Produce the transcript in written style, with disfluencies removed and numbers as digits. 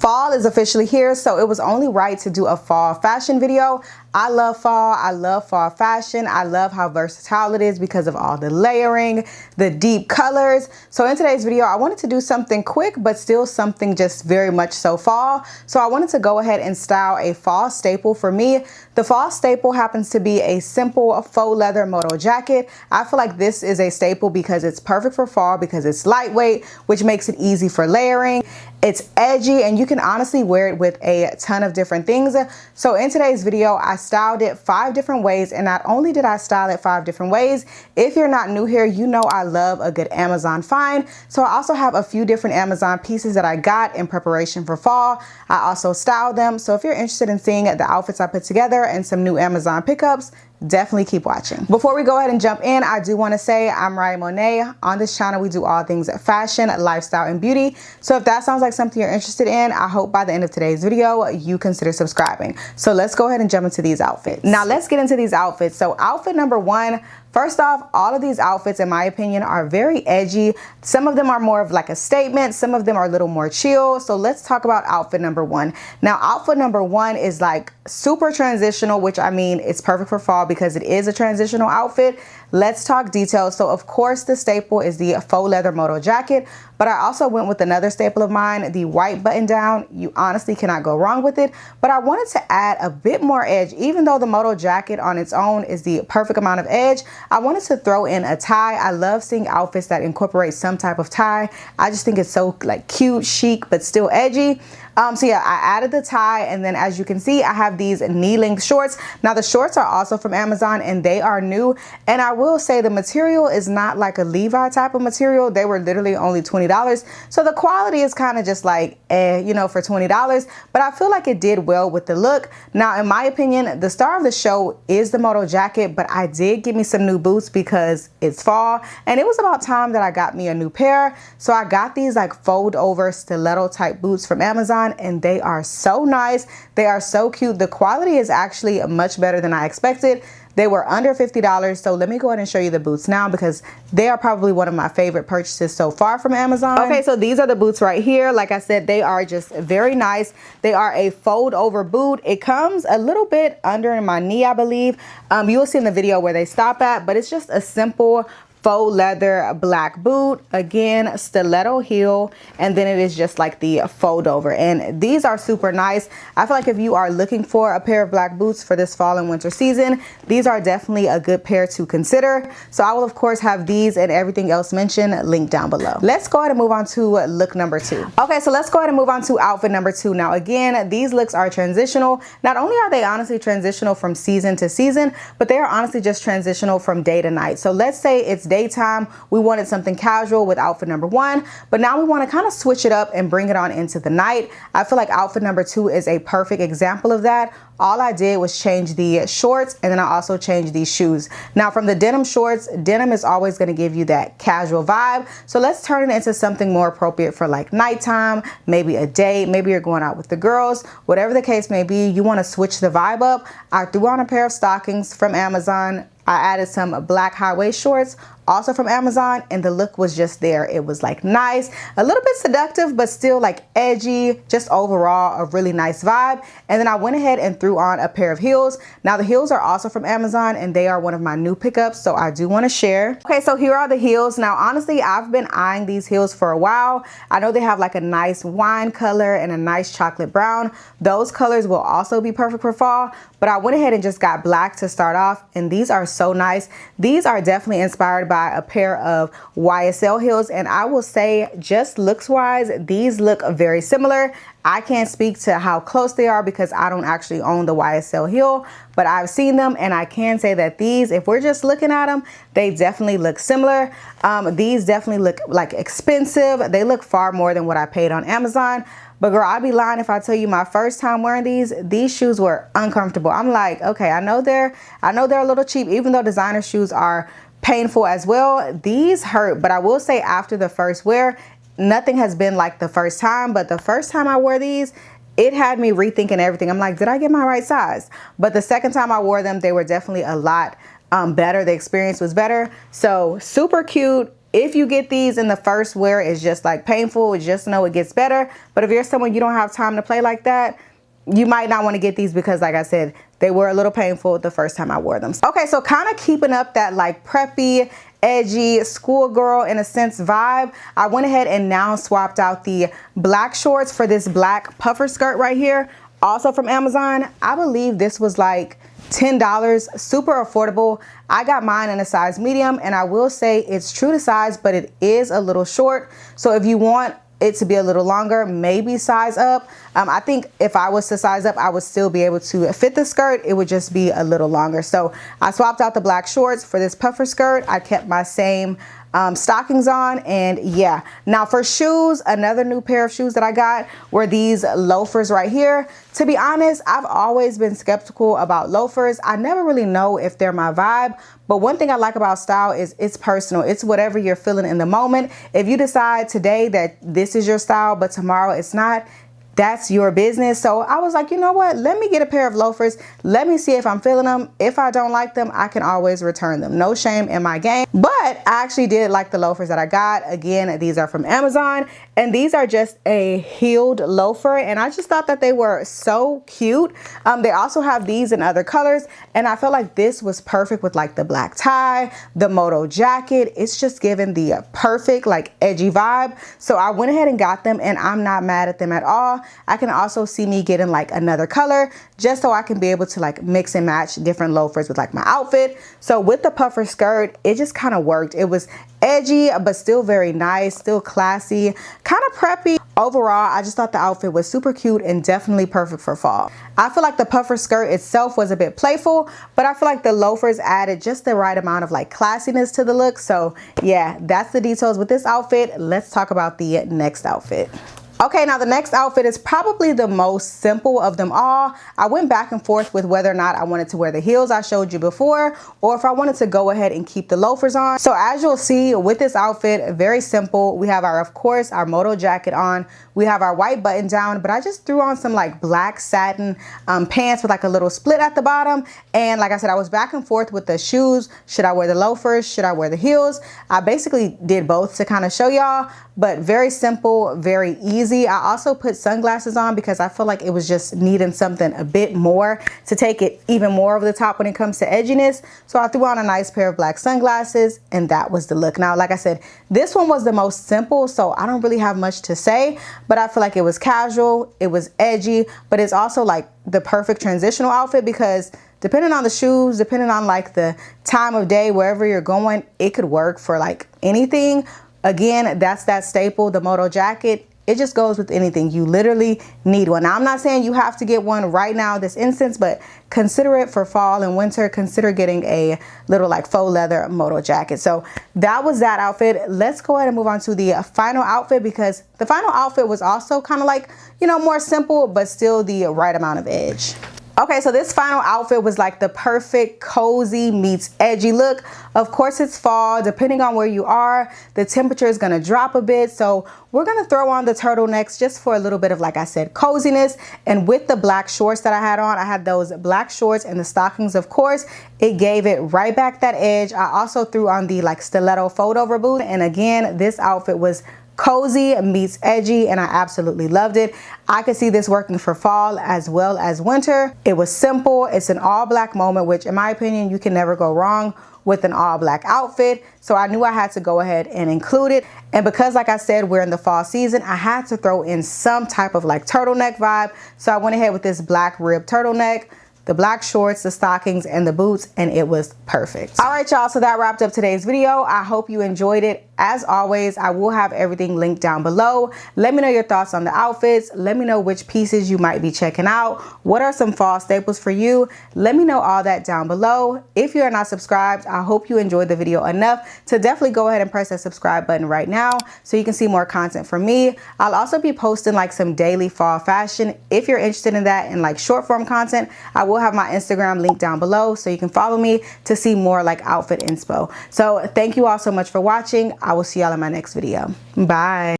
Fall is officially here, so it was only right to do a fall fashion video. I love fall. I love fall fashion. I love how versatile it is because of all the layering, the deep colors. So in today's video, I wanted to do something quick, but still something just very much so fall. So I wanted to go ahead and style a fall staple for me. The fall staple happens to be a simple faux leather moto jacket. I feel like this is a staple because it's perfect for fall because it's lightweight, which makes it easy for layering. It's edgy and you can honestly wear it with a ton of different things. So in today's video, I styled it 5 different ways, and not only did I style it 5 different ways, if you're not new here, you know I love a good Amazon find. So I also have a few different Amazon pieces that I got in preparation for fall. I also styled them. So if you're interested in seeing the outfits I put together and some new Amazon pickups, definitely keep watching. Before we go ahead and jump in, I do want to say I'm Mariah Monea. On this channel, we do all things fashion, lifestyle, and beauty. So if that sounds like something you're interested in, I hope by the end of today's video, you consider subscribing. So let's go ahead and jump into these outfits. Now let's get into these outfits. So outfit number 1, first off, all of these outfits, in my opinion, are very edgy. Some of them are more of like a statement. Some of them are a little more chill. So let's talk about outfit number 1. Now, outfit number 1 is like super transitional, which I mean, it's perfect for fall because it is a transitional outfit. Let's talk details. So of course, the staple is the faux leather moto jacket, but I also went with another staple of mine, the white button down. You honestly cannot go wrong with it, but I wanted to add a bit more edge. Even though the moto jacket on its own is the perfect amount of edge, I wanted to throw in a tie. I love seeing outfits that incorporate some type of tie. I just think it's so like cute, chic, but still edgy. So yeah, I added the tie, and then as you can see, I have these knee-length shorts. Now the shorts are also from Amazon and they are new. And I will say the material is not like a Levi type of material. They were literally only $20. So the quality is kind of just like, you know, for $20, but I feel like it did well with the look. Now, in my opinion, the star of the show is the moto jacket, but I did get me some new boots because it's fall and it was about time that I got me a new pair. So I got these like fold over stiletto type boots from Amazon, and they are so nice. They are so cute. The quality is actually much better than I expected. They were under $50. So let me go ahead and show you the boots now because they are probably one of my favorite purchases so far from Amazon. Okay, so these are the boots right here. Like I said, they are just very nice. They are a fold over boot. It comes a little bit under my knee, I believe. You will see in the video where they stop at, but it's just a simple faux leather black boot, again stiletto heel, and then it is just like the fold over, and these are super nice. I feel like if you are looking for a pair of black boots for this fall and winter season, these are definitely a good pair to consider. So I will of course have these and everything else mentioned linked down below. Let's go ahead and move on to look number 2. Okay, so let's go ahead and move on to outfit number 2. Now again, these looks are transitional. Not only are they honestly transitional from season to season, but they are honestly just transitional from day to night. So let's say it's daytime, we wanted something casual with outfit number 1, but now we want to kind of switch it up and bring it on into the night. I feel like outfit number 2 is a perfect example of that. All I did was change the shorts, and then I also changed these shoes. Now from the denim shorts, denim is always going to give you that casual vibe. So let's turn it into something more appropriate for like nighttime, maybe a date, maybe you're going out with the girls, whatever the case may be, you want to switch the vibe up. I threw on a pair of stockings from Amazon. I added some black high-waist shorts, also from Amazon, and the look was just there. It was like nice, a little bit seductive, but still like edgy, just overall a really nice vibe. And then I went ahead and threw on a pair of heels. Now the heels are also from Amazon and they are one of my new pickups, so I do want to share. Okay, so here are the heels. Now honestly, I've been eyeing these heels for a while. I know they have like a nice wine color and a nice chocolate brown. Those colors will also be perfect for fall, but I went ahead and just got black to start off, and these are so nice. These are definitely inspired by a pair of YSL heels, and I will say just looks wise, these look very similar. I can't speak to how close they are because I don't actually own the YSL heel, but I've seen them and I can say that these, if we're just looking at them, they definitely look similar. These definitely look like expensive. They look far more than what I paid on Amazon. But girl, I'd be lying if I tell you my first time wearing these shoes were uncomfortable. I'm like, okay, I know they're a little cheap, even though designer shoes are painful as well. These hurt, but I will say after the first wear, nothing has been like the first time, but the first time I wore these, it had me rethinking everything. I'm like, did I get my right size? But the second time I wore them, they were definitely a lot better. The experience was better. So super cute. If you get these in the first wear, it's just like painful, just know it gets better. But if you're someone you don't have time to play like that, you might not want to get these because, like I said, they were a little painful the first time I wore them. Okay, so kind of keeping up that like preppy, edgy, schoolgirl in a sense vibe, I went ahead and now swapped out the black shorts for this black puffer skirt right here, also from Amazon. I believe this was like $10, super affordable. I got mine in a size medium, and I will say it's true to size, but it is a little short. So if you want it to be a little longer, maybe size up. I think if I was to size up, I would still be able to fit the skirt. It would just be a little longer. So I swapped out the black shorts for this puffer skirt. I kept my same stockings on, and yeah. Now for shoes, another new pair of shoes that I got were these loafers right here. To be honest, I've always been skeptical about loafers. I never really know if they're my vibe, but one thing I like about style is it's personal. It's whatever you're feeling in the moment. If you decide today that this is your style, but tomorrow it's not, that's your business. So I was like, you know what? Let me get a pair of loafers. Let me see if I'm feeling them. If I don't like them, I can always return them. No shame in my game. But I actually did like the loafers that I got. Again, these are from Amazon, and these are just a heeled loafer, and I just thought that they were so cute. They also have these in other colors, and I felt like this was perfect with like the black tie, the moto jacket. It's just giving the perfect like edgy vibe. So I went ahead and got them, and I'm not mad at them at all. I can also see me getting like another color just so I can be able to like mix and match different loafers with like my outfit. So with the puffer skirt, it just kind of worked. It was edgy, but still very nice, still classy, kind of preppy. Overall, I just thought the outfit was super cute and definitely perfect for fall. I feel like the puffer skirt itself was a bit playful, but I feel like the loafers added just the right amount of like classiness to the look. So yeah, that's the details with this outfit. Let's talk about the next outfit. Okay, now the next outfit is probably the most simple of them all. I went back and forth with whether or not I wanted to wear the heels I showed you before, or if I wanted to go ahead and keep the loafers on. So as you'll see with this outfit, very simple. We have of course, our moto jacket on. We have our white button down, but I just threw on some like black satin pants with like a little split at the bottom. And like I said, I was back and forth with the shoes. Should I wear the loafers? Should I wear the heels? I basically did both to kind of show y'all, but very simple, very easy. I also put sunglasses on because I feel like it was just needing something a bit more to take it even more over the top when it comes to edginess. So I threw on a nice pair of black sunglasses, and that was the look. Now, like I said, this one was the most simple, so I don't really have much to say, but I feel like it was casual, it was edgy, but it's also like the perfect transitional outfit because depending on the shoes, depending on like the time of day, wherever you're going, it could work for like anything. Again, that's that staple, the moto jacket. It just goes with anything. You literally need one. Now, I'm not saying you have to get one right now, this instance, but consider it for fall and winter. Consider getting a little like faux leather moto jacket. So that was that outfit. Let's go ahead and move on to the final outfit, because the final outfit was also kind of like, you know, more simple, but still the right amount of edge. Okay, so this final outfit was like the perfect cozy meets edgy look. Of course, it's fall. Depending on where you are, the temperature is gonna drop a bit. So we're gonna throw on the turtlenecks just for a little bit of, like I said, coziness. And with the black shorts that I had on, I had those black shorts and the stockings, of course. It gave it right back that edge. I also threw on the like stiletto fold over boot. And again, this outfit was cozy meets edgy, and I absolutely loved it. I could see this working for fall as well as winter. It was simple. It's an all black moment, which in my opinion, you can never go wrong with an all black outfit. So I knew I had to go ahead and include it. And because, like I said, we're in the fall season, I had to throw in some type of like turtleneck vibe. So I went ahead with this black rib turtleneck, the black shorts, the stockings, and the boots, and it was perfect. All right, y'all, so that wrapped up today's video. I hope you enjoyed it. As always, I will have everything linked down below. Let me know your thoughts on the outfits. Let me know which pieces you might be checking out. What are some fall staples for you? Let me know all that down below. If you're not subscribed, I hope you enjoyed the video enough to definitely go ahead and press that subscribe button right now so you can see more content from me. I'll also be posting like some daily fall fashion. If you're interested in that and like short form content, I will have my Instagram linked down below so you can follow me to see more like outfit inspo. So thank you all so much for watching. I will see y'all in my next video. Bye.